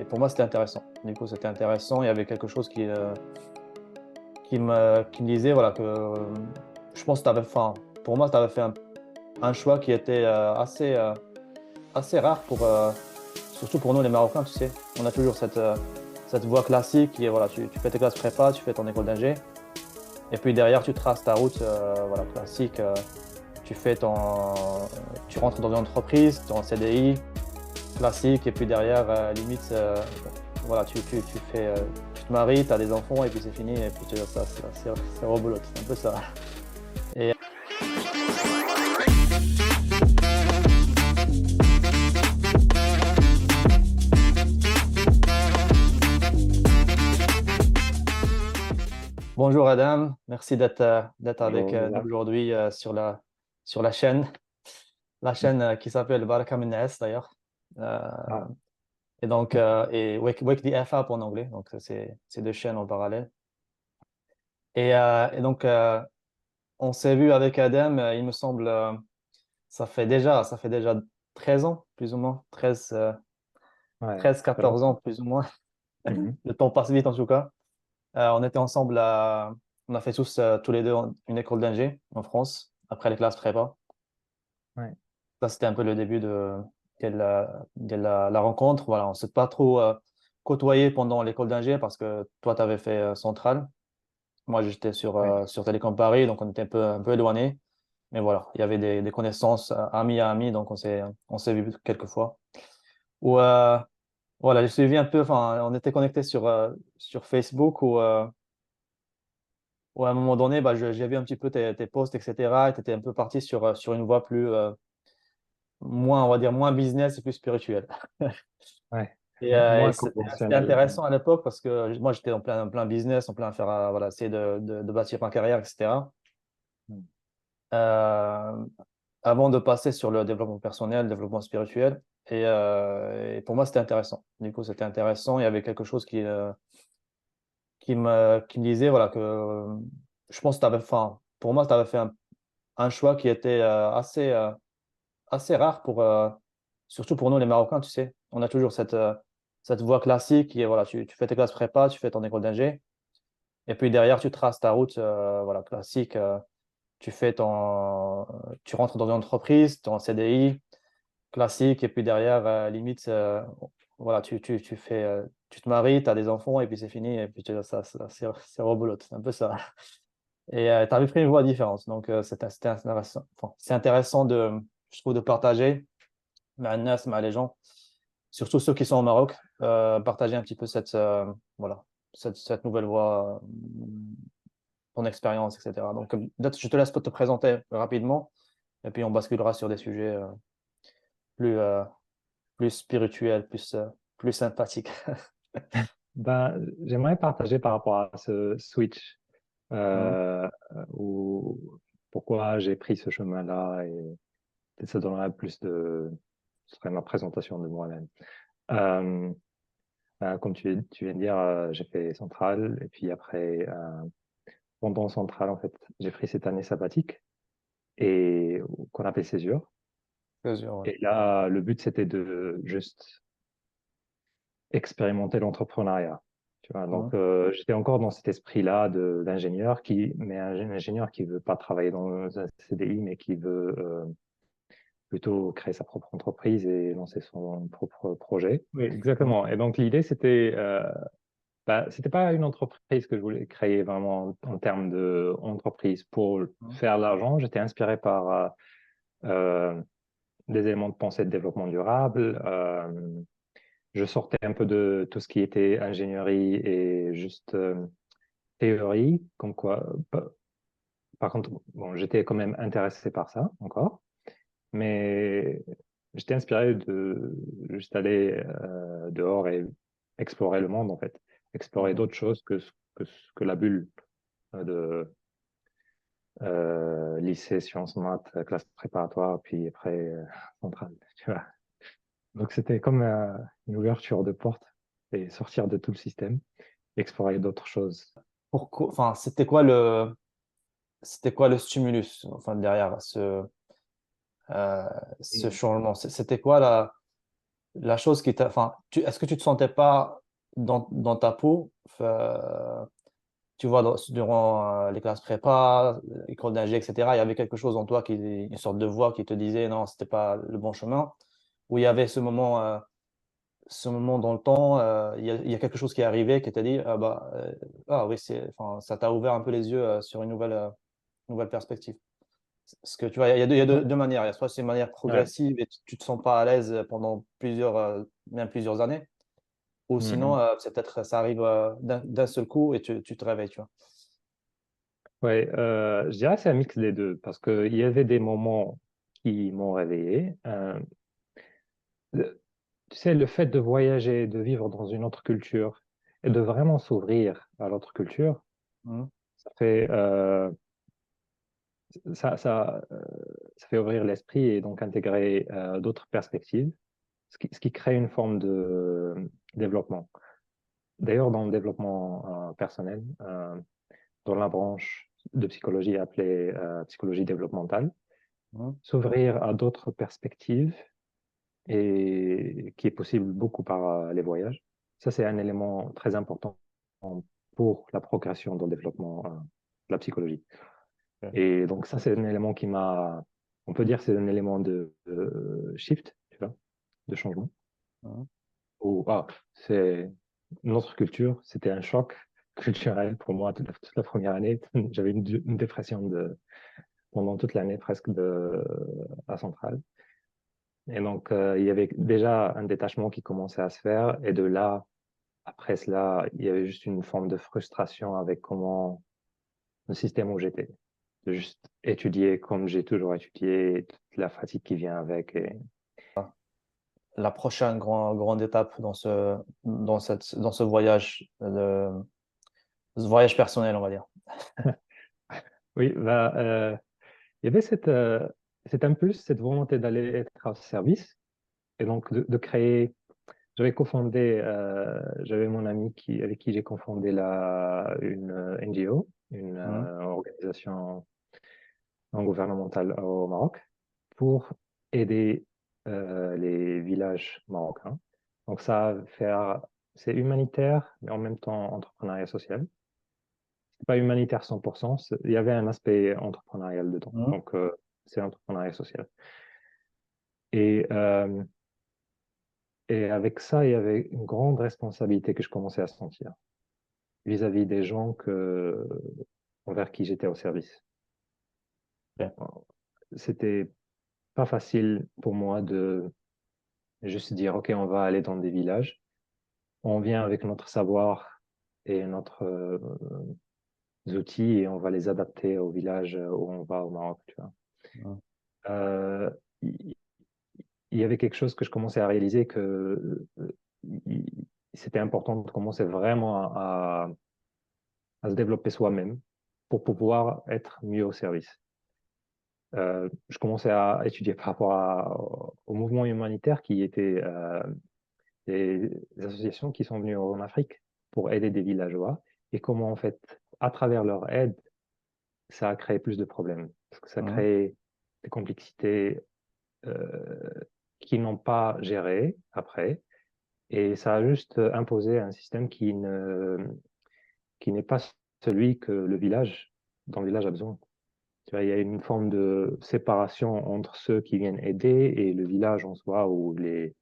et pour moi, c'était intéressant. Du coup, c'était intéressant. Il y avait quelque chose qui me disait voilà, que je pense que enfin, pour moi, tu avais fait un choix qui était assez rare surtout pour nous, les Marocains, tu sais. On a toujours cette voie classique qui est voilà, tu fais tes classes prépa, tu fais ton école d'ingé, et puis derrière, tu traces ta route voilà, classique. Tu fais ton, tu rentres dans une entreprise, tu es en CDI classique, et puis derrière, limite, voilà, tu te maries, tu as des enfants, et puis c'est fini, et puis c'est rebelote, c'est un peu ça. Et bonjour Adam, merci d'être avec Bonjour, nous Hamza. aujourd'hui sur la chaîne qui s'appelle Baraka min Nas, d'ailleurs. Euh, Ah, et donc, Wake the F Up en anglais, donc c'est deux chaînes en parallèle. Et donc, on s'est vu avec Adam, il me semble, ça fait déjà 13 ans, plus ou moins, ouais, 13 très 14 ans, longtemps. plus ou moins. Mhm. Le temps passe vite en tout cas. On était ensemble, on a fait tous les deux une école d'ingé en France, après les classes prépa. Ouais, Ça, c'était un peu le début de la rencontre. Voilà, on ne s'est pas trop côtoyé pendant l'école d'ingé parce que toi, tu avais fait Centrale. Moi, j'étais sur, ouais. sur Télécom Paris, donc on était un peu éloignés. Mais voilà, il y avait des connaissances amis à amis, donc on s'est vu quelques fois. Ou voilà, j'ai suivi un peu, enfin, on était connectés sur Facebook où à un moment donné, bah, j'ai vu un petit peu tes posts, etc. Et tu étais un peu parti sur une voie moins, on va dire, moins business et plus spirituel. Ouais. Et Moins c'était conventionnel. intéressant à l'époque parce que moi, j'étais en plein business, en plein faire, voilà, essayer de bâtir ma carrière, etc. Mhm. Euh, Avant de passer sur le développement personnel, le développement spirituel. Et pour moi, c'était intéressant. Du coup, c'était intéressant. Il y avait quelque chose qui me disait voilà, que je pense que enfin, pour moi, tu avais fait un choix qui était assez rare surtout pour nous, les Marocains, tu sais. On a toujours cette voie classique qui est voilà, tu fais tes classes prépa, tu fais ton école d'ingé, et puis derrière, tu traces ta route voilà, classique. Tu rentres dans une entreprise, tu es en CDI classique, et puis derrière, limite, voilà, tu te maries, tu as des enfants, et puis c'est fini, et puis c'est rebelote, c'est un peu ça. Et tu avais pris une voie différente, donc c'était intéressant. Enfin, c'est intéressant je trouve, de partager مع الناس, مع les gens, surtout ceux qui sont au Maroc, partager un petit peu voilà, cette nouvelle voie, ton expérience, etc. Donc, peut-être je te laisse te présenter rapidement, et puis on basculera sur des sujets plus, euh, plus spirituels, plus sympathiques. Ben, j'aimerais partager par rapport à ce switch Mhm. euh, ou pourquoi j'ai pris ce chemin-là et peut-être ça donnerait plus de... Ce serait ma présentation de moi-même. Euh, comme tu viens de dire, j'ai fait Centrale et puis après, pendant Centrale, en fait, j'ai pris cette année sabbatique et qu'on appelle césure. Mesure, ouais. Et là, le but, c'était de juste expérimenter l'entrepreneuriat. Tu vois, donc, Mhm. j'étais encore dans cet esprit-là d'ingénieur mais un ingénieur qui veut pas travailler dans un CDI, mais qui veut plutôt créer sa propre entreprise et lancer son propre projet. Oui, Mhm. exactement. Et donc, l'idée, c'était pas une entreprise que je voulais créer vraiment en termes d'entreprise pour Mhm. faire de l'argent. J'étais inspiré par euh, des éléments de pensée de développement durable. Je sortais un peu de tout ce qui était ingénierie et juste théorie, comme quoi. Par contre, bon, j'étais quand même intéressé par ça encore, mais j'étais inspiré de juste aller dehors et explorer le monde en fait, explorer Mhm. d'autres choses que la bulle de lycée, sciences, maths, classe préparatoire, puis après centrale. Tu vois. Donc c'était comme une ouverture de porte et sortir de tout le système, explorer d'autres choses. Enfin, c'était quoi le stimulus, enfin, derrière ce Mm. changement? C'était quoi là? la chose qui t'a, enfin, est-ce que tu te sentais pas dans ta peau, tu vois, durant les classes prépa, école d'ingé, etc., il y avait quelque chose en toi une sorte de voix qui te disait non, c'était pas le bon chemin, ou il y avait ce moment dans le temps, il y a quelque chose qui est arrivé qui t'a dit, ah bah, ah oui, enfin, ça t'a ouvert un peu les yeux sur une nouvelle perspective. Parce que tu vois, il y a deux manières. Il y a soit c'est une manière Ouais. progressive et tu te sens pas à l'aise pendant même plusieurs années, ou sinon, Mhm. c'est peut-être ça arrive d'un seul coup et tu te réveilles, tu vois. Ouais, je dirais que c'est un mix des deux, parce qu'il y avait des moments qui m'ont réveillé. Tu sais, le fait de voyager, de vivre dans une autre culture et de vraiment s'ouvrir à l'autre culture, Mhm. ça fait, ça, ça, euh, ça fait ouvrir l'esprit et donc intégrer d'autres perspectives, ce qui crée une forme de développement. D'ailleurs, dans le développement personnel, dans la branche de psychologie appelée psychologie développementale, Mhm. s'ouvrir à d'autres perspectives et qui est possible beaucoup par les voyages. Ça, c'est un élément très important pour la progression dans le développement de la psychologie. Ok. Et donc, ça, c'est un élément qui on peut dire, c'est un élément de shift, tu vois, de changement. Mhm. Ou, c'est notre culture, c'était un choc culturel pour moi toute la première année. J'avais une dépression pendant toute l'année presque à Centrale. Et donc, il y avait déjà un détachement qui commençait à se faire. Et de là, après cela, il y avait juste une forme de frustration avec comment le système où j'étais. De juste étudier comme j'ai toujours étudié, toute la fatigue qui vient avec. La prochaine grande étape dans ce voyage personnel, on va dire. Oui, il y avait cet impulse, cette volonté d'aller être au service et donc de créer. J'avais mon ami avec qui j'ai cofondé une NGO, une Mhm. organisation non gouvernementale au Maroc, pour aider les villages marocains. Donc c'est humanitaire, mais en même temps entrepreneuriat social. C'est pas humanitaire 100%, il y avait un aspect entrepreneurial dedans. Mhm. Donc c'est entrepreneuriat social. Et, euh, et avec ça, il y avait une grande responsabilité que je commençais à sentir vis-à-vis des gens envers qui j'étais au service. Ok. C'était pas facile pour moi de juste dire, OK, on va aller dans des villages. On vient avec notre savoir et notre outils et on va les adapter au village où on va au Maroc, tu vois. Mhm. Euh, il il y avait quelque chose que je commençais à réaliser que il- c'était important de commencer vraiment à se développer soi-même pour pouvoir être mieux au service. Je commençais à étudier par rapport au mouvement humanitaire qui était des associations qui sont venues en Afrique pour aider des villageois et comment, en fait, à travers leur aide, ça a créé plus de problèmes. Parce que ça a Mhm. créé des complexités euh, qui n'ont pas géré après. Et ça a juste imposé un système qui n'est pas celui que dans le village a besoin. Tu vois, il y a une forme de séparation entre ceux qui viennent aider et le village en soi ou les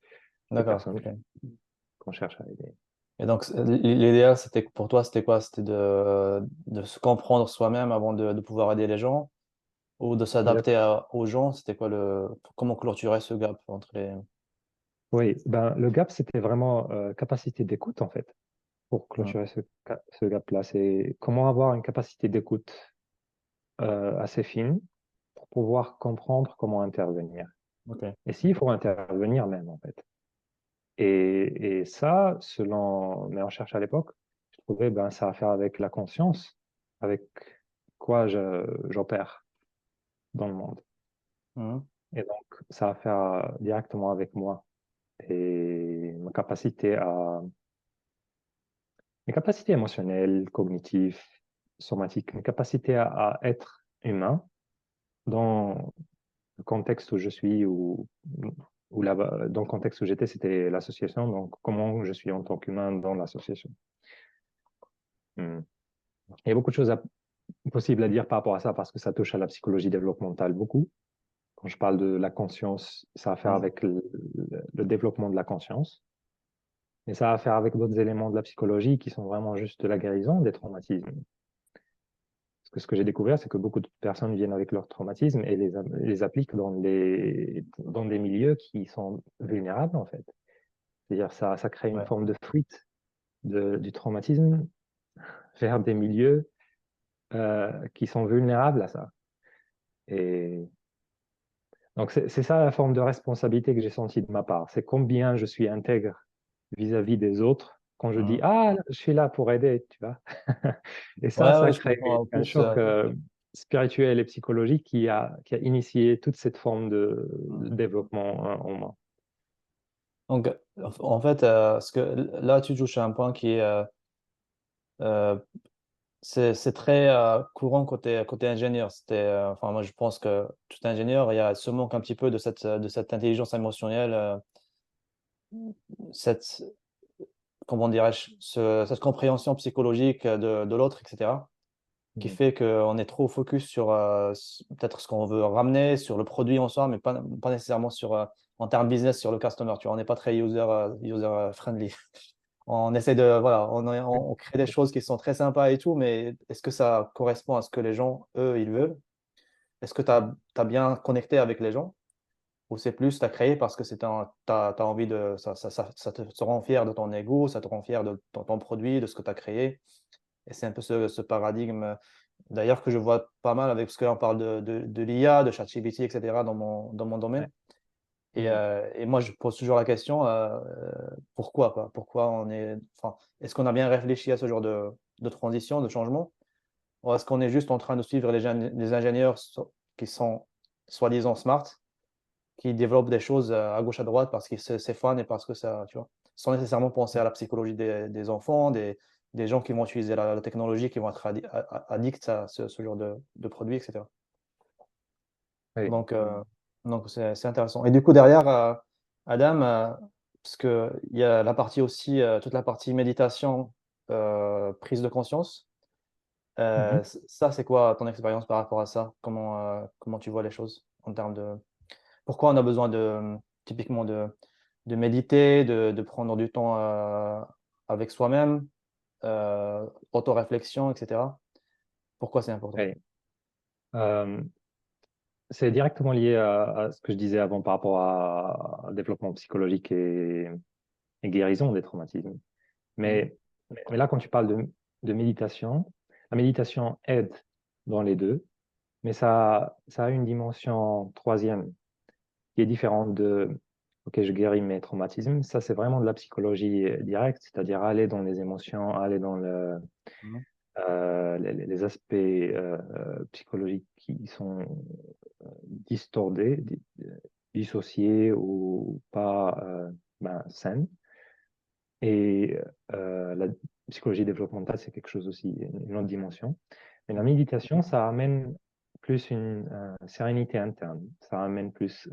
D'accord. personnes Ok. qu'on cherche à aider. Et donc, l'idéal, pour toi, c'était quoi? C'était de se comprendre soi-même avant de pouvoir aider les gens ou de s'adapter aux gens? C'était quoi comment clôturer ce gap entre les. Oui, ben, le gap, c'était vraiment capacité d'écoute, en fait, pour Mhm. clôturer ce gap-là. C'est comment avoir une capacité d'écoute assez fine pour pouvoir comprendre comment intervenir. Ok. Et s'il faut intervenir même, en fait. Et ça, selon mes recherches à l'époque, je trouvais ben, ça a à faire avec la conscience, avec quoi j'opère dans le monde. Mhm. Et donc, ça a à faire directement avec moi et mes capacités émotionnelles, cognitives, somatiques, mes capacités à être humain dans le contexte où je suis ou ou là-bas, dans le contexte où j'étais, c'était l'association. Donc, comment je suis en tant qu'humain dans l'association. Hmm. Il y a beaucoup de choses possibles à dire par rapport à ça parce que ça touche à la psychologie développementale beaucoup. Quand je parle de la conscience, ça a à faire Mhm. avec le développement de la conscience. Et ça a à faire avec d'autres éléments de la psychologie qui sont vraiment juste de la guérison des traumatismes. Parce que ce que j'ai découvert, c'est que beaucoup de personnes viennent avec leurs traumatismes et les appliquent dans des milieux qui sont vulnérables, en fait. C'est-à-dire ça crée une Ouais. forme de fuite du traumatisme vers des milieux qui sont vulnérables à ça. Et donc, c'est ça la forme de responsabilité que j'ai sentie de ma part. C'est combien je suis intègre vis-à-vis des autres quand je dis Mhm. ah, je suis là pour aider, tu vois. Et Ouais, ça ouais, je crée comprends. En un plus, choc spirituel et psychologique qui a initié toute cette forme de mhm. développement en moi. Donc, en fait, parce que là, tu touches à un point qui est, euh, c'est très courant côté ingénieur. Enfin, moi, je pense que tout ingénieur, il y a ce manque un petit peu de cette intelligence émotionnelle, cette, comment dirais-je, cette compréhension psychologique de l'autre, etc., qui Mm. fait qu'on est trop focus sur peut-être ce qu'on veut ramener, sur le produit en soi, mais pas nécessairement en termes business sur le customer. Tu vois, on n'est pas très user friendly. On essaie de, voilà, on crée des choses qui sont très sympas et tout, mais est-ce que ça correspond à ce que les gens, eux, ils veulent? Est-ce que tu as bien connecté avec les gens? Ou c'est plus, tu as créé parce que t'as envie de, ça te rend fier de ton ego, ça te rend fier de ton produit, de ce que tu as créé. Et c'est un peu ce paradigme, d'ailleurs, que je vois pas mal avec, parce que là, on parle de l'IA, de ChatGPT, etc., dans mon domaine. Ouais. Mm. Et moi, je pose toujours la question, pourquoi, quoi? Pourquoi enfin, est-ce qu'on a bien réfléchi à ce genre de transition, de changement? Ou est-ce qu'on est juste en train de suivre les ingénieurs qui sont soi-disant smart, qui développent des choses à gauche, à droite parce que c'est fun et parce que ça, tu vois, sans nécessairement penser à la psychologie des enfants, des gens qui vont utiliser la technologie, qui vont être addicts à ce genre de produits, etc. Oui. Donc, c'est intéressant. Et du coup, derrière, Adam, parce qu'il y a la partie aussi, toute la partie méditation, prise de conscience. Mhm. Ça, c'est quoi ton expérience par rapport à ça? Comment tu vois les choses en termes de... Pourquoi on a besoin typiquement de méditer, de prendre du temps avec soi-même, auto-réflexion, etc. Pourquoi c'est important? Oui. Euh, c'est directement lié à ce que je disais avant par rapport à développement psychologique et guérison des traumatismes. Mhm. Mais là, quand tu parles de méditation, la méditation aide dans les deux, mais ça a une dimension troisième qui est différente de OK, je guéris mes traumatismes. Ça, c'est vraiment de la psychologie directe, c'est-à-dire aller dans les émotions, aller dans Mhm. les aspects psychologiques qui sont distordés, dissociés ou pas sains. Et la psychologie développementale, c'est quelque chose aussi, une autre dimension. Mais la Mhm. méditation, ça amène plus une sérénité interne. Ça amène plus,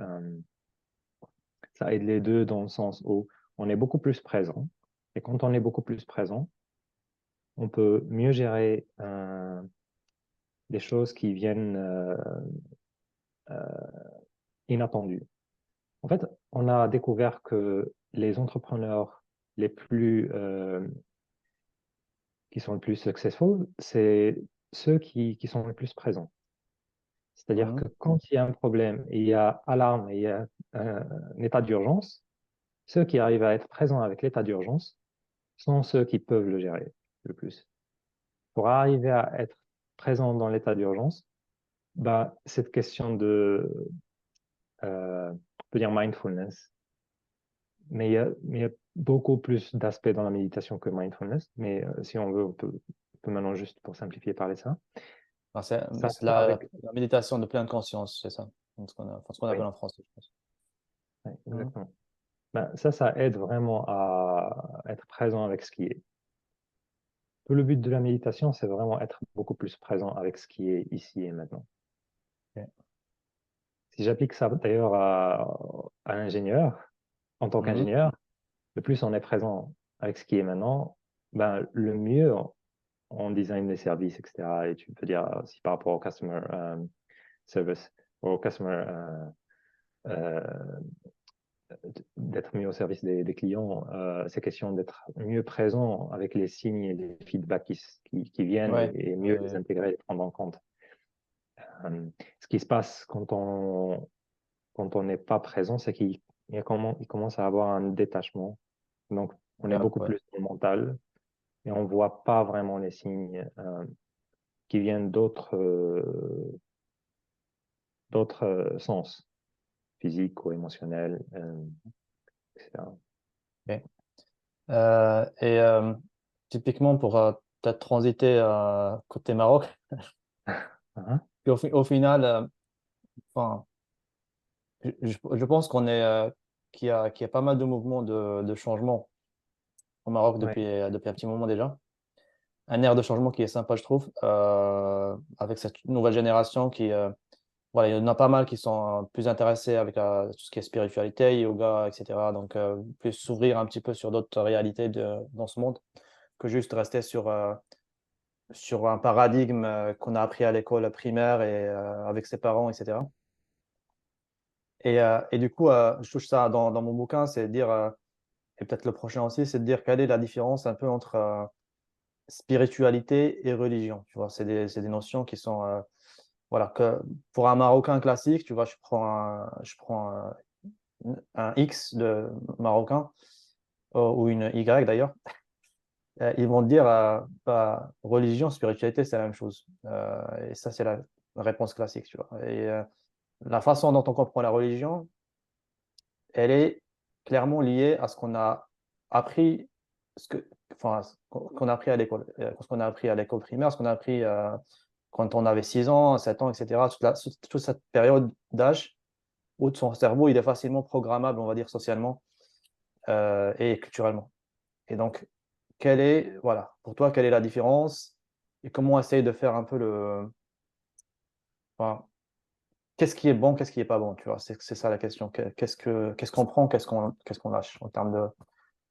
ça aide les deux dans le sens où on est beaucoup plus présent. Et quand on est beaucoup plus présent, on peut mieux gérer des choses qui viennent euh, inattendues. En fait, on a découvert que les entrepreneurs les plus qui sont le plus successful, c'est ceux qui sont le plus présents. C'est-à-dire Mhm. que quand il y a un problème, et il y a alarme, et il y a un état d'urgence, ceux qui arrivent à être présents avec l'état d'urgence sont ceux qui peuvent le gérer le plus. Pour arriver à être présent dans l'état d'urgence, bah, cette question on peut dire mindfulness, mais il y a beaucoup plus d'aspects dans la méditation que mindfulness, mais si on veut, on peut maintenant juste pour simplifier parler de ça. Enfin, c'est Ça a à c'est faire avec. la méditation de pleine conscience, c'est ça. Enfin, ce qu'on appelle Oui, en français, je pense. oui, Mhm. exactement. Ben, ça aide vraiment à être présent avec ce qui est. Tout le but de la méditation, c'est vraiment être beaucoup plus présent avec ce qui est ici et maintenant. Ok. si j'applique ça d'ailleurs à l'ingénieur, en tant Mhm. qu'ingénieur, le plus on est présent avec ce qui est maintenant, ben, le mieux on design des services, etc. Et tu peux dire aussi par rapport au customer service, au customer euh, d'être mieux au service des clients, c'est question d'être mieux présent avec les signes et les feedbacks qui viennent Ouais, et ouais, mieux les ouais. intégrer et prendre en compte. Ce qui se passe quand on n'est pas présent, c'est il commence à avoir un détachement. Donc, on est Ouais, beaucoup ouais. plus dans le mental et on ne voit pas vraiment les signes qui viennent d'autres sens, physiques ou émotionnels, etc. Ok. Et typiquement pour peut-être transiter côté Maroc, Hein. puis au final, enfin, je pense qu'il y a pas mal de mouvements de changement au Maroc Ouais, depuis un petit moment déjà. Un air de changement qui est sympa, je trouve, avec cette nouvelle génération voilà, il y en a pas mal qui sont plus intéressés avec tout ce qui est spiritualité, yoga, etc. Donc, plus s'ouvrir un petit peu sur d'autres réalités dans ce monde que juste rester sur un paradigme qu'on a appris à l'école primaire et avec ses parents, etc. Et du coup, je touche ça dans mon bouquin, c'est de dire, et peut-être le prochain aussi, c'est de dire quelle est la différence un peu entre spiritualité et religion. Tu vois, c'est des notions qui sont, voilà, que pour un Marocain classique, tu vois, je prends un X de Marocain, ou une Y d'ailleurs, ils vont te dire, bah, religion, spiritualité, c'est la même chose. Et ça, c'est la réponse classique, tu vois. Et la façon dont on comprend la religion, elle est clairement liée à ce qu'on a appris, enfin, qu'on a appris à l'école, ce qu'on a appris à l'école primaire, ce qu'on a appris quand on avait 6 ans, 7 ans, etc. Toute cette période d'âge où son cerveau il est facilement programmable, on va dire socialement et culturellement. Et donc, voilà, pour toi, quelle est la différence et comment essayer de faire un peu enfin, qu'est-ce qui est bon, qu'est-ce qui est pas bon, tu vois? C'est ça la question. Qu'est-ce qu'on prend, qu'est-ce qu'on lâche en termes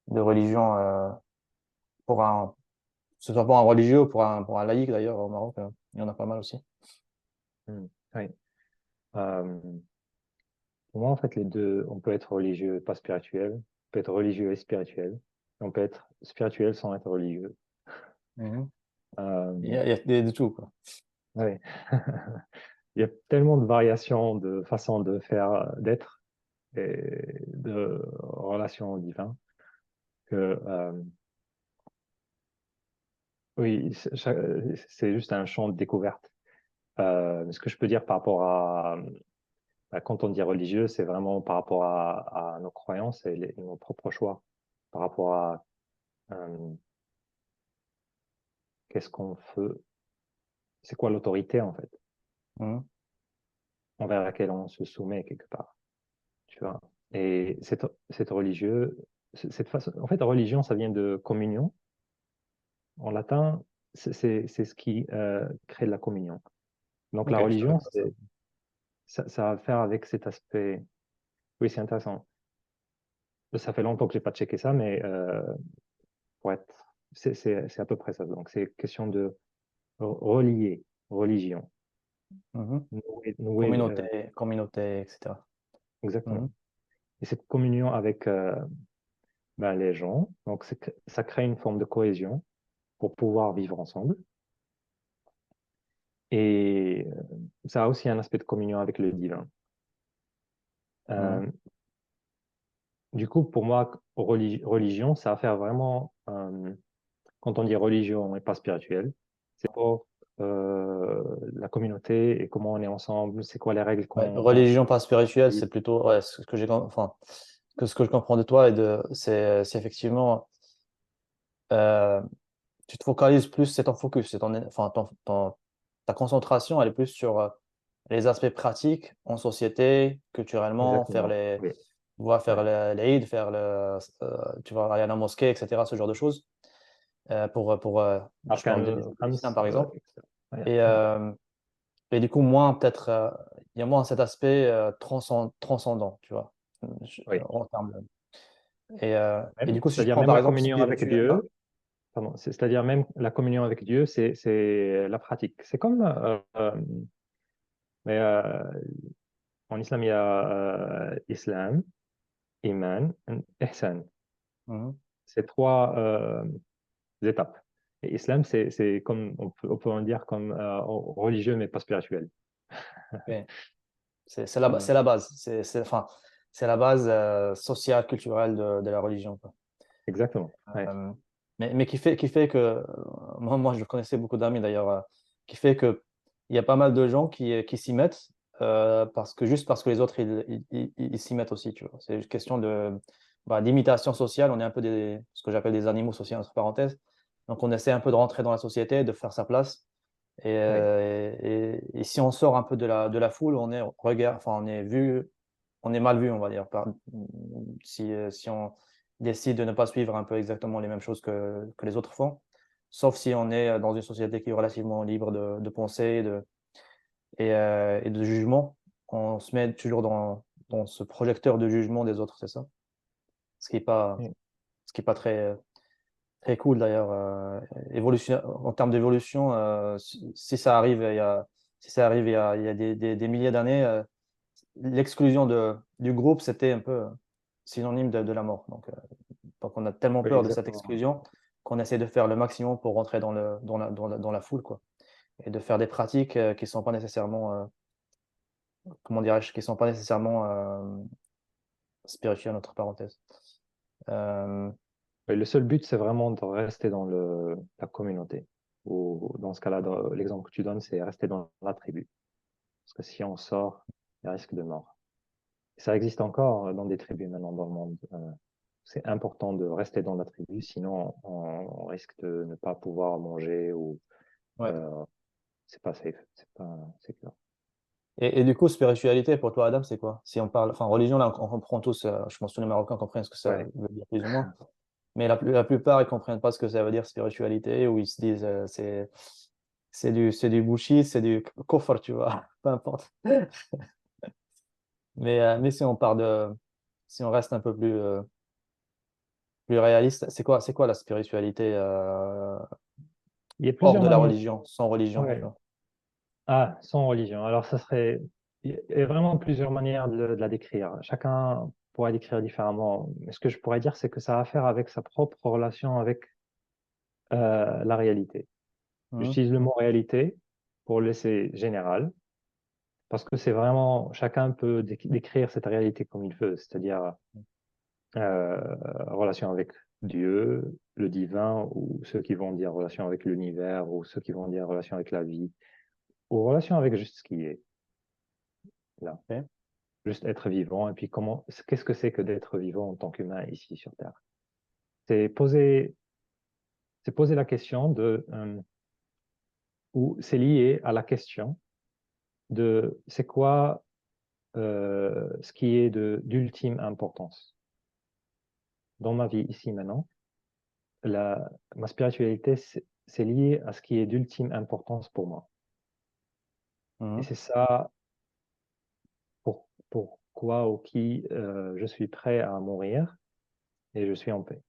de religion que ce soit pour un religieux ou pour un laïc d'ailleurs au Maroc, il y en a pas mal aussi. Oui. Euh, pour moi, en fait, les deux, on peut être religieux et pas spirituel, on peut être religieux et spirituel, et on peut être spirituel sans être religieux. Mhm. Il y Euh, a, il y a de tout, quoi. oui. Il y a tellement de variations de façons de faire, d'être et de relations au divin que oui, c'est juste un champ de découverte. Ce que je peux dire par rapport quand on dit religieux, c'est vraiment par rapport à nos croyances et nos propres choix, par rapport à euh, qu'est-ce qu'on fait, c'est quoi l'autorité en fait, Mhm. envers laquelle on se soumet quelque part, tu vois. Et cette religieux, cette façon, en fait, religion, ça vient de communion. En latin, c'est ce qui crée la communion. Donc la Ok, je savais religion, pas ça. ça a à faire avec cet aspect. Oui, c'est intéressant. Ça fait longtemps que j'ai pas checké ça, mais pour être, c'est à peu près ça. Donc c'est question de relier religion, Mhm. nouer, Communauté, etc. exactement. Mhm. Et cette communion avec ben, les gens, donc ça crée une forme de cohésion pour pouvoir vivre ensemble. Et ça a aussi un aspect de communion avec le divin. Mhm. Euh, du coup, pour moi, religion, ça a à faire vraiment, quand on dit religion et pas spirituel, c'est pour la communauté et comment on est ensemble, c'est quoi les règles Ouais, qu'on religion pas spirituelle, suit. c'est plutôt ouais, enfin, ce que je comprends de toi c'est effectivement euh, tu te focalises plus, c'est ton focus, enfin, ta concentration, elle est plus sur les aspects pratiques en société, culturellement, Exactement. Oui. faire Ouais. l'Eid, tu vas aller à la mosquée, etc., ce genre de choses, je parle Arcane de de l'islam l'islam, par exemple. etc. Ouais, Et, ouais. Et du coup, moins peut-être, il y a moins cet aspect transcendant, tu vois, Oui. en termes et Même, du coup, si je c'est-à-dire prends même par la exemple communion avec spirituel, Dieu, pardon, c'est-à-dire même la communion avec Dieu, c'est la pratique. C'est comme, mais en islam, il y a islam, iman, et ihsan. Mhm. C'est trois étapes. Et islam, c'est comme, on peut en dire comme religieux, mais pas spirituel. Et Comme, c'est la base, enfin, c'est la base sociale, culturelle de la religion, quoi. exactement. Ouais. Euh, mais qui fait que, moi, je connaissais beaucoup d'amis d'ailleurs, qui fait que il y a pas mal de gens qui s'y mettent juste parce que les autres ils s'y mettent aussi, tu vois. C'est une question d'imitation sociale. On est un peu ce que j'appelle des animaux sociaux, entre parenthèses. Donc, on essaie un peu de rentrer dans la société, de faire sa place. Oui. Et si on sort un peu de la foule, enfin, on est mal vu, on va dire, si on décide de ne pas suivre un peu exactement les mêmes choses que les autres font, sauf si on est dans une société qui est relativement libre de pensée et de jugement, on se met toujours dans ce projecteur de jugement des autres, c'est ça? Ce qui est pas, Oui. ce qui est pas très, très cool d'ailleurs. En termes d'évolution, si ça arrive il y a des milliers d'années, l'exclusion du groupe, c'était un peu synonyme de la mort. Donc on a tellement Oui, peur de cette exactement. exclusion qu'on essaie de faire le maximum pour rentrer dans la foule, quoi. Et de faire des pratiques qui sont pas nécessairement, comment dirais-je, qui sont pas nécessairement spirituelles, entre parenthèses. Euh, Oui, le seul but, c'est vraiment de rester dans la communauté. Ou dans ce cas-là, l'exemple que tu donnes, c'est rester dans la tribu. Parce que si on sort, il y a risque de mort. Et ça existe encore dans des tribus maintenant dans le monde. C'est important de rester dans la tribu, sinon on risque de ne pas pouvoir manger ou ouais. euh, c'est pas safe, c'est pas sécure. Et du coup, spiritualité, pour toi, Adam, c'est quoi? Si on parle, enfin, religion, là, on comprend tous, je pense que tous les Marocains comprennent ce que ça Ouais. veut dire plus ou moins. Mais la plupart, ils comprennent pas ce que ça veut dire spiritualité, ou ils se disent, c'est du bullshit, c'est du kufr, tu vois, peu importe. Mais si on reste un peu plus réaliste, c'est quoi la spiritualité Il y a hors plusieurs de la manières. religion, sans religion, tu Ouais. vois? Ah, sans religion. Alors, ça serait. Il y a vraiment plusieurs manières de la décrire. Chacun pourrait décrire différemment. Mais ce que je pourrais dire, c'est que ça a à faire avec sa propre relation avec la réalité. Mhm. J'utilise le mot réalité pour le laisser général, parce que c'est vraiment. Chacun peut décrire cette réalité comme il veut, c'est-à-dire relation avec Dieu, le divin, ou ceux qui vont dire relation avec l'univers, ou ceux qui vont dire relation avec la vie, ou relation avec juste ce qui est là. Ok. Juste être vivant, et puis qu'est-ce que c'est que d'être vivant en tant qu'humain ici sur Terre? C'est poser, c'est poser la question ou c'est lié à la question de c'est quoi ce qui est d'ultime importance. Dans ma vie ici maintenant, ma spiritualité, c'est lié à ce qui est d'ultime importance pour moi. Et Mhm. c'est ça pourquoi ou qui je suis prêt à mourir et je suis en paix.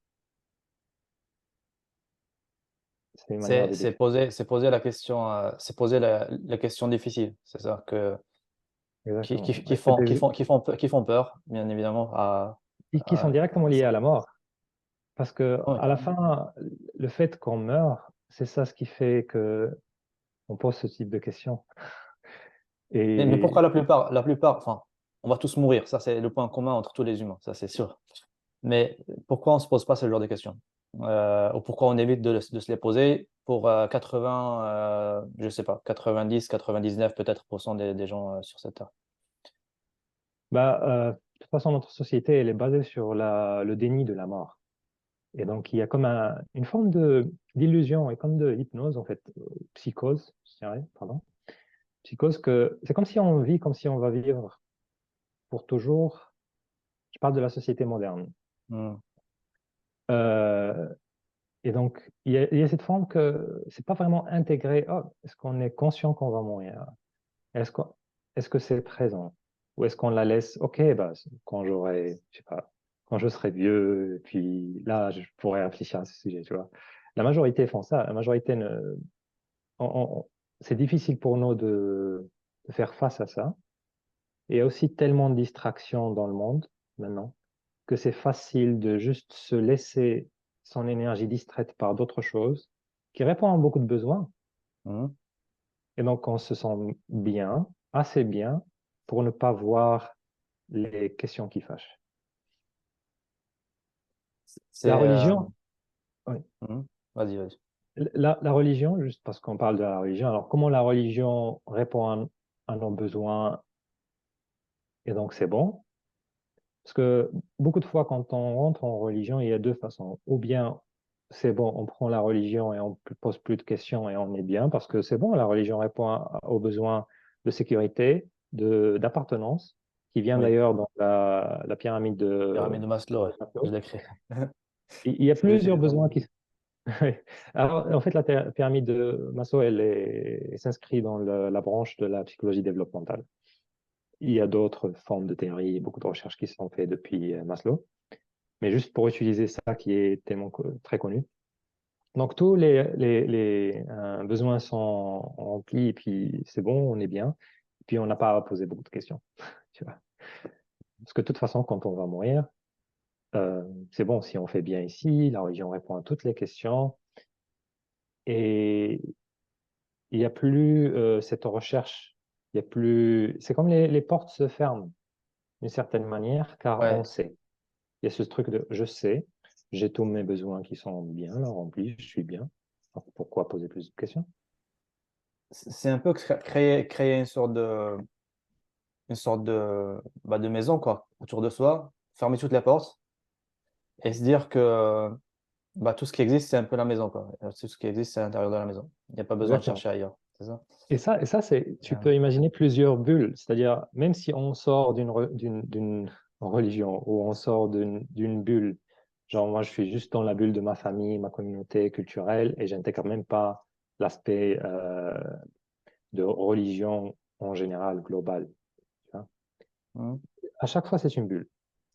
C'est une manière de décrire. C'est poser la question, c'est poser la question difficile, c'est ça, qui, qui, Exactement. qui Ouais, c'est font, qui font, qui font, pe- qui font peur, bien évidemment, qui sont directement liés à la mort. Parce que ouais. à la fin, le fait qu'on meurt, c'est ça ce qui fait que on pose ce type de questions. Mais pourquoi Et la plupart, enfin, on va tous mourir, ça c'est le point commun entre tous les humains, ça c'est sûr. Mais pourquoi on ne se pose pas ce genre de questions? Ou pourquoi on évite de se les poser pour 80, je sais pas, 90, 99 peut-être pour cent des gens sur cette terre. de toute façon, notre société, elle est basée sur le déni de la mort. Et donc, il y a comme une forme d'illusion et comme de hypnose, en fait, psychose, je dirais, pardon. Psychose que c'est comme si on vit, comme si on va vivre pour toujours. Je parle de la société moderne. Hmm. Euh, et donc, il y a cette forme que c'est pas vraiment intégré. Oh, est-ce qu'on est conscient qu'on va mourir? Est-ce que, est-ce que c'est présent? Ou est-ce qu'on la laisse, ok, bah, quand j'aurai, je sais pas, quand je serai vieux, puis là, je pourrais réfléchir à ce sujet, tu vois. La majorité font ça. La majorité on- on- c'est difficile pour nous de faire face à ça. Et il y a aussi tellement de distractions dans le monde maintenant que c'est facile de juste se laisser son énergie distraite par d'autres choses qui répondent à beaucoup de besoins. Mhm. Et donc, on se sent bien, assez bien, pour ne pas voir les questions qui fâchent. C'est La religion, oui. mhm. Vas-y, vas-y. La religion, juste parce qu'on parle de la religion, alors comment la religion répond à nos besoins, et donc c'est bon. Parce que beaucoup de fois, quand on rentre en religion, il y a deux façons. Ou bien c'est bon, on prend la religion et on ne pose plus de questions et on est bien, parce que c'est bon, la religion répond aux besoins de sécurité, d'appartenance, qui vient Oui, d'ailleurs dans la pyramide pyramide de Maslow, ouais. de Je Maslow. l'ai créé. Il y a C'est plusieurs utilisé. besoins qui... Oui. Alors, en fait, la pyramide de Maslow, elle s'inscrit dans la branche de la psychologie développementale. Il y a d'autres formes de théories, beaucoup de recherches qui sont faites depuis Maslow. Mais juste pour utiliser ça qui est tellement très connu. Donc tous les besoins sont remplis et puis c'est bon, on est bien. Et puis on n'a pas à poser beaucoup de questions. Tu vois. Parce que de toute façon, quand on va mourir, c'est bon, si on fait bien ici, la religion répond à toutes les questions et il n'y a plus cette recherche. Il y a plus. C'est comme les portes se ferment d'une certaine manière car on Ouais, sait. Il y a ce truc de je sais, j'ai tous mes besoins qui sont bien là, remplis, je suis bien. Alors, pourquoi poser plus de questions? c'est un peu créer une sorte de maison, quoi, autour de soi, fermer toutes les portes et se dire que bah, tout ce qui existe, c'est un peu la maison, quoi. Tout ce qui existe, c'est à l'intérieur de la maison. Il n'y a pas besoin de Exactement. chercher ailleurs. C'est ça? Et ça tu Euh, peux imaginer plusieurs bulles. C'est-à-dire, même si on sort d'une religion ou on sort d'une bulle, genre moi je suis juste dans la bulle de ma famille, ma communauté culturelle et j'intègre même pas l'aspect de religion en général, global. Tu vois. mhm. À chaque fois, c'est une bulle.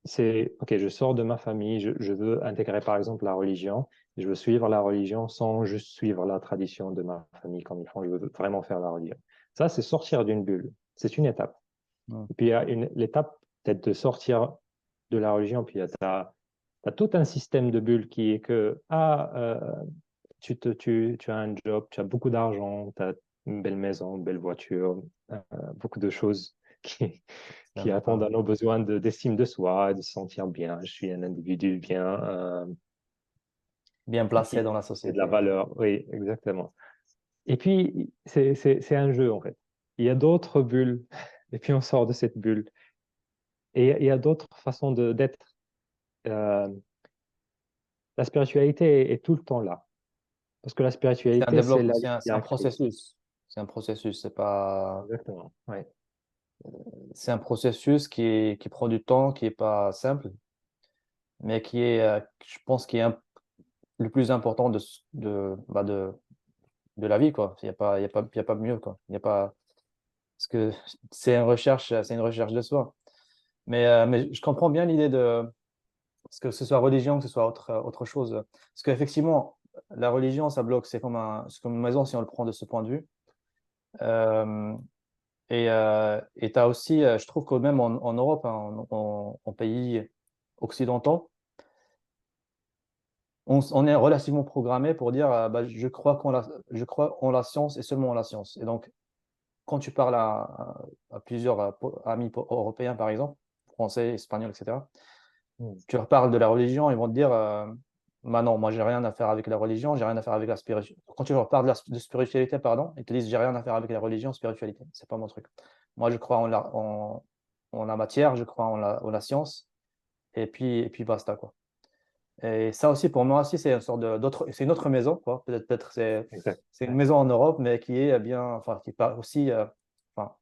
C'est, OK, je sors de ma famille, je veux intégrer par exemple la religion, je veux suivre la religion sans juste suivre la tradition de ma famille comme ils font, je veux vraiment faire la religion. Ça, c'est sortir d'une bulle. C'est une étape. Mhm. Et puis, il y a l'étape peut-être de sortir de la religion, puis tu as tout un système de bulles qui est que, tu as un job, tu as beaucoup d'argent, tu as une belle maison, une belle voiture, beaucoup de choses qui, C'est qui répondent important. à nos besoins d'estime de soi, de se sentir bien. Je suis un individu bien, Bien placé qui dans la a de la société. valeur. Oui, exactement. Et puis, c'est un jeu, en fait. Il y a d'autres bulles, et puis on sort de cette bulle. Et il y a d'autres façons d'être. Euh, la spiritualité est tout le temps là. Parce que la C'est un spiritualité, c'est développement, la ligne c'est un directrice. processus. C'est un processus, c'est pas, Exactement. Oui, c'est un processus qui prend du temps, qui est pas simple, mais qui est, je pense, qui est le plus important de la vie, quoi. Il y a pas mieux, quoi. Il y a pas, parce que c'est une recherche de soi. Mais je comprends bien l'idée de, parce que ce soit religion, que ce soit autre chose. Parce qu'effectivement, la religion, ça bloque. C'est comme une maison si on le prend de ce point de vue. Euh, et tu as aussi, je trouve que même en Europe, hein, en pays occidentaux, on est relativement programmé pour dire bah, je crois en la science et seulement en la science. Et donc, quand tu parles à plusieurs amis européens, par exemple, français, espagnols, etc., mm, tu leur parles de la religion, ils vont te dire bah non, moi, j'ai rien à faire avec la religion, j'ai rien à faire avec la spiritualité. Quand tu leur parles de spiritualité, pardon, ils te disent j'ai rien à faire avec la religion, spiritualité. C'est pas mon truc. Moi, je crois en la matière, je crois en la science, et puis basta, quoi. Et ça aussi, pour moi aussi, c'est une sorte c'est une autre maison, quoi. Peut-être exact. c'est une Ouais. maison en Europe, mais qui est bien, enfin, aussi, enfin,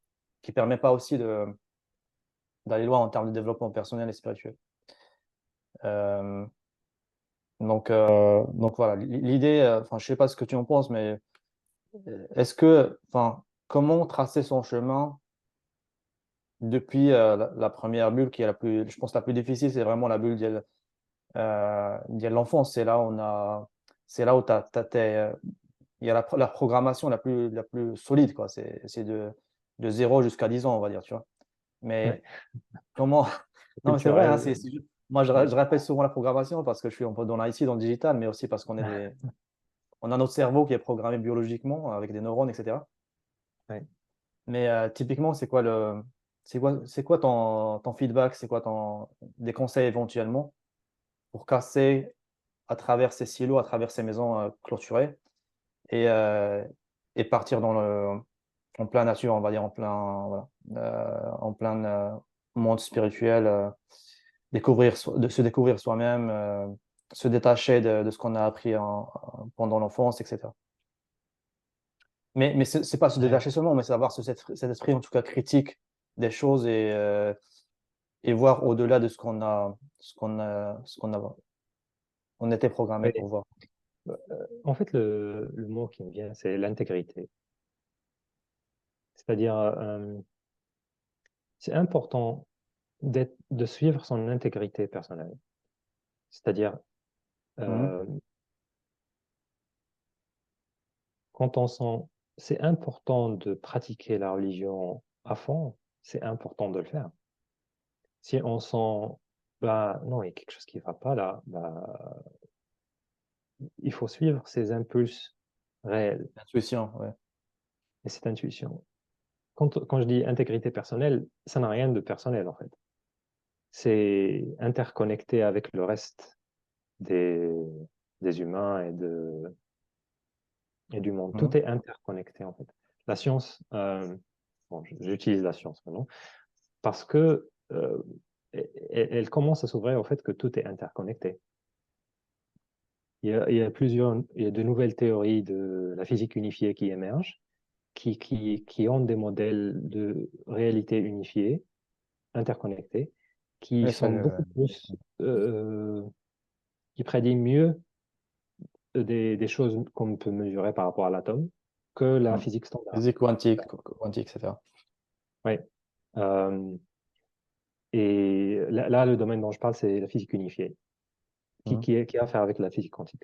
qui permet pas aussi d'aller loin en termes de développement personnel et spirituel. Euh, donc voilà, l'idée, enfin, je sais pas ce que tu en penses, mais est-ce que, enfin, comment tracer son chemin depuis la première bulle qui est je pense, la plus difficile, c'est vraiment la bulle de l'enfance. C'est là où il y a la programmation la plus solide, quoi. C'est de 0 jusqu'à 10 ans, on va dire, tu vois. Ouais, Mais comment, non, mais c'est vrai, hein, culturel. moi, Ouais, je répète souvent la programmation parce que je suis un peu dans l'IT, dans le digital, mais aussi parce on a notre cerveau qui est programmé biologiquement avec des neurones, etc. ouais. Mais typiquement, c'est quoi ton feedback? C'est quoi des conseils éventuellement pour casser à travers ces silos, à travers ces maisons clôturées et, euh, et partir en plein nature, on va dire, voilà, en plein monde spirituel, de se découvrir soi-même, se détacher de ce qu'on a appris pendant l'enfance, etc. Mais c'est pas se Ouais. détacher seulement, mais c'est avoir cet esprit en tout cas critique des choses et voir au-delà de ce qu'on a, on était programmé Ouais. pour voir. En fait, le mot qui me vient, c'est l'intégrité. C'est-à-dire, c'est important de suivre son intégrité personnelle. C'est-à-dire, Mhm. euh, quand on sent, c'est important de pratiquer la religion à fond, c'est important de le faire. Si on sent, bah, non, il y a quelque chose qui ne va pas là, bah, il faut suivre ses impulses réels Intuition, ouais. et cette intuition. Quand je dis intégrité personnelle, ça n'a rien de personnel en fait. C'est interconnecté avec le reste des, des humains et du monde. Mhm. Tout est interconnecté en fait. La science, bon, j'utilise la science maintenant, parce que elle commence à s'ouvrir au fait que tout est interconnecté. Il y a de nouvelles théories de la physique unifiée qui émergent, qui ont des modèles de réalité unifiée, interconnectés, qui Oui, ça, sont beaucoup plus, qui prédisent mieux des choses qu'on peut mesurer par rapport à l'atome que la mhm. physique standard. Physique quantique, etc. Ouais. Euh, et là, le domaine dont je parle, c'est la physique unifiée, Mhm. qui a à faire avec la physique quantique.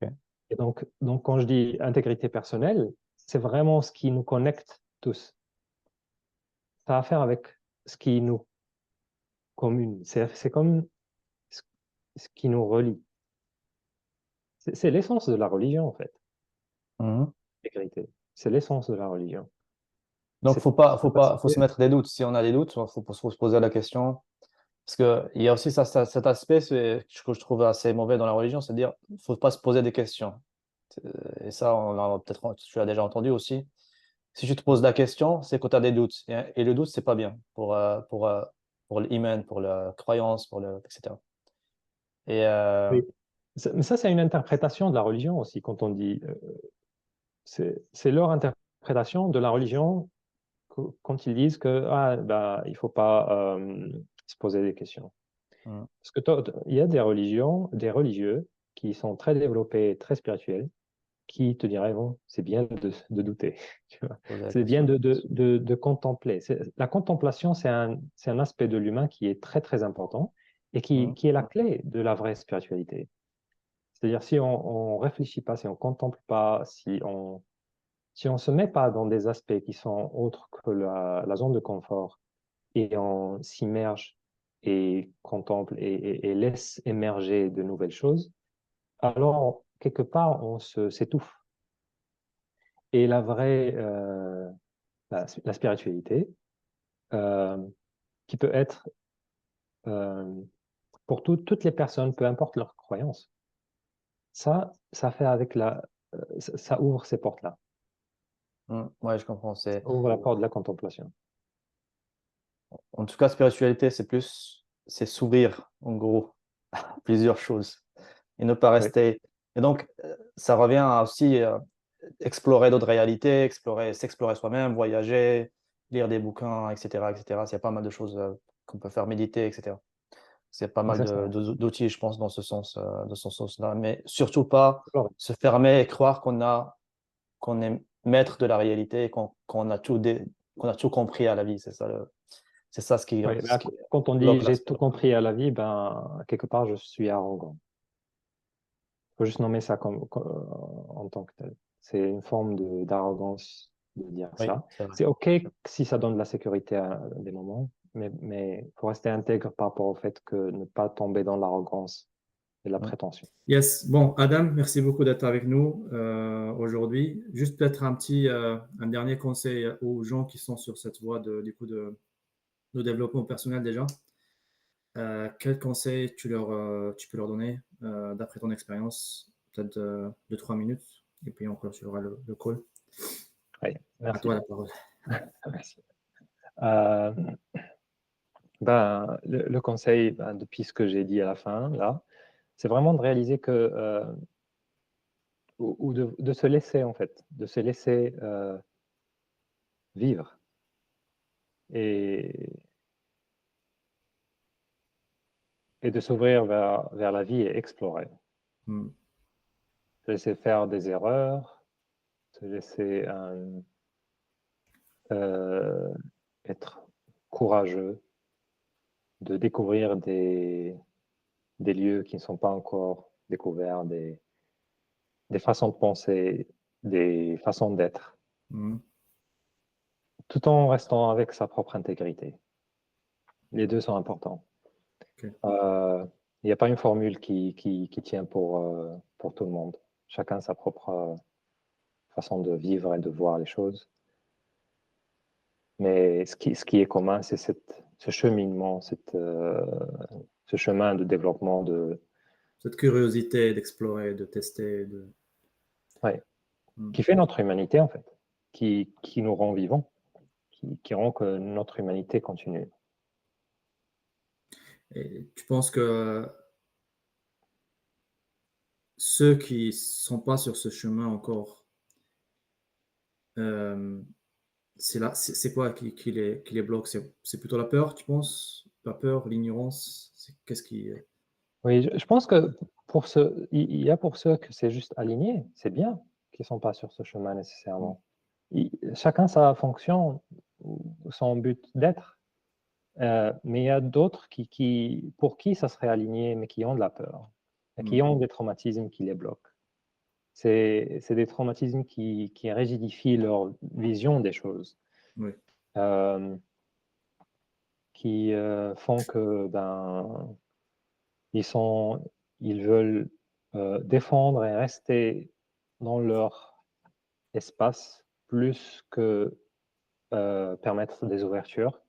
Ok. Et donc, quand je dis intégrité personnelle, c'est vraiment ce qui nous connecte tous. Ça a à faire avec ce qui nous commune. C'est comme ce ce qui nous relie. C'est l'essence de la religion, en fait, Mhm. l'intégrité. C'est l'essence de la religion. Donc, Cette faut se capacité. mettre des doutes. Si on a des doutes, faut se poser la question. Parce qu'il y a aussi cet aspect que je trouve assez mauvais dans la religion, c'est-à-dire faut pas se poser des questions. Et ça, tu l'as déjà entendu aussi. Si tu te poses la question, c'est que tu as des doutes. Et le doute, c'est pas bien pour l'iman, pour la croyance, etc. Et Oui. Mais ça, c'est une interprétation de la religion aussi, quand on dit. C'est leur interprétation de la religion quand ils disent que bah, il faut pas se poser des questions. mm, Parce que il y a des religions, des religieux qui sont très développés, très spirituels, qui te diraient, bon, c'est bien de douter. Tu vois. poser la C'est bien question. de contempler. La contemplation, c'est un aspect de l'humain qui est très, très important et Mm, qui est la clé de la vraie spiritualité. C'est-à-dire, si on ne réfléchit pas, si on ne contemple pas, si on ne se met pas dans des aspects qui sont autres que la zone de confort et on s'immerge et contemple et laisse émerger de nouvelles choses, alors quelque part on s'étouffe. Et la spiritualité, euh, qui peut être euh, pour toutes les personnes, peu importe leur croyance, ça fait avec ça ouvre ces portes-là. ouais, je comprends. Ça ouvre la porte de la contemplation. En tout cas, spiritualité, c'est s'ouvrir, en gros, à plusieurs choses et ne pas Oui, rester. Et donc, ça revient à aussi explorer d'autres réalités, s'explorer soi-même, voyager, lire des bouquins, etc., etc. Il y a pas mal de choses qu'on peut faire, méditer, etc. C'est pas mal exactement. d'outils, je pense, de ce sens-là. Mais surtout pas Alors, se fermer et croire qu'on est maître de la réalité et qu'on a qu'on a tout compris à la vie. C'est ça ce qui, Oui, ce qui quand on dit bloque j'ai l'aspect. tout compris à la vie, ben, quelque part, je suis arrogant. Il faut juste nommer ça en tant que tel. C'est une forme d'arrogance de dire Oui, ça. c'est vrai. C'est OK si ça donne de la sécurité à des moments, mais il faut rester intègre par rapport au fait que ne pas tomber dans l'arrogance et la Mm. prétention. Yes. Bon, Adam, merci beaucoup d'être avec nous aujourd'hui. Juste peut-être un dernier conseil aux gens qui sont sur cette voie de développement personnel déjà. Quel conseil tu peux leur donner d'après ton expérience? Peut-être 2-3 minutes et puis on clôturera le call. Oui, À merci. toi la parole. Merci. Le conseil, depuis ce que j'ai dit à la fin, là, c'est vraiment de réaliser que, ou de se laisser, en fait, de se laisser vivre. Et de s'ouvrir vers la vie et explorer. Mm. Se laisser faire des erreurs, se laisser être courageux, de découvrir des lieux qui ne sont pas encore découverts, des façons de penser, des façons d'être, Mm. tout en restant avec sa propre intégrité. Les deux sont importants. Ok. Il n'y a pas une formule qui tient pour tout le monde. Chacun sa propre façon de vivre et de voir les choses. Mais ce qui est commun, c'est ce cheminement, ce chemin de développement Cette curiosité d'explorer, de tester. ouais, Mm. qui fait notre humanité, en fait, qui nous rend vivants, qui rend que notre humanité continue. Et tu penses que ceux qui ne sont pas sur ce chemin encore, c'est quoi qui les bloque? C'est plutôt la peur, tu penses? La peur, l'ignorance? Qu'est-ce qui... Oui, je pense que il y a pour ceux que c'est juste aligné, c'est bien qu'ils ne sont pas sur ce chemin nécessairement. Chacun sa fonction ou son but d'être. Mais il y a d'autres pour qui ça serait aligné, mais qui ont de la peur, et qui ont des traumatismes qui les bloquent. C'est des traumatismes qui rigidifient leur vision des choses, Oui. qui font que ils veulent défendre et rester dans leur espace plus que permettre des ouvertures,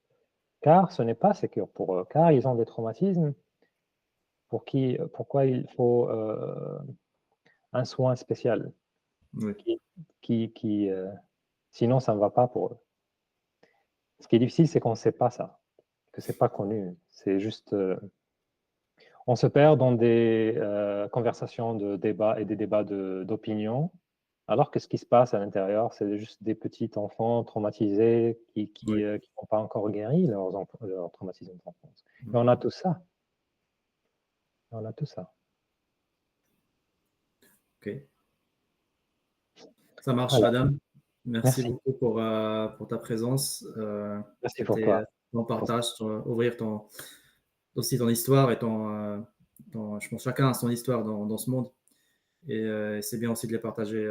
car ce n'est pas sécure pour eux, car ils ont des traumatismes pourquoi il faut un soin spécial, Oui. sinon ça ne va pas pour eux. Ce qui est difficile, c'est qu'on ne sait pas ça, que ce n'est pas connu. C'est juste, on se perd dans des conversations de débats et des débats d'opinion, alors que ce qui se passe à l'intérieur, c'est juste des petits enfants traumatisés qui n'ont pas encore guéri leur traumatisme d'enfance. Et on a tout ça. On a tout ça. Ok. Ça marche, Voilà. Adam. Merci Merci. beaucoup pour ta présence. Merci pour C'était toi. ton partage, ouvrir aussi ton histoire et je pense chacun a son histoire dans ce monde. Et c'est bien aussi de les partager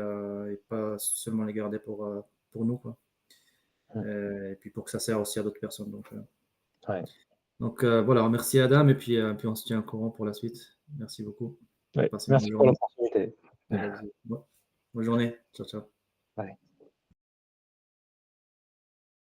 et pas seulement les garder pour nous, quoi. Et puis pour que ça sert aussi à d'autres personnes. Donc voilà, merci Adam et puis on se tient au courant pour la suite. Merci beaucoup. Oui, Passez une bonne merci pour journée. l'opportunité. Bonne journée. Ciao, ciao. Bye.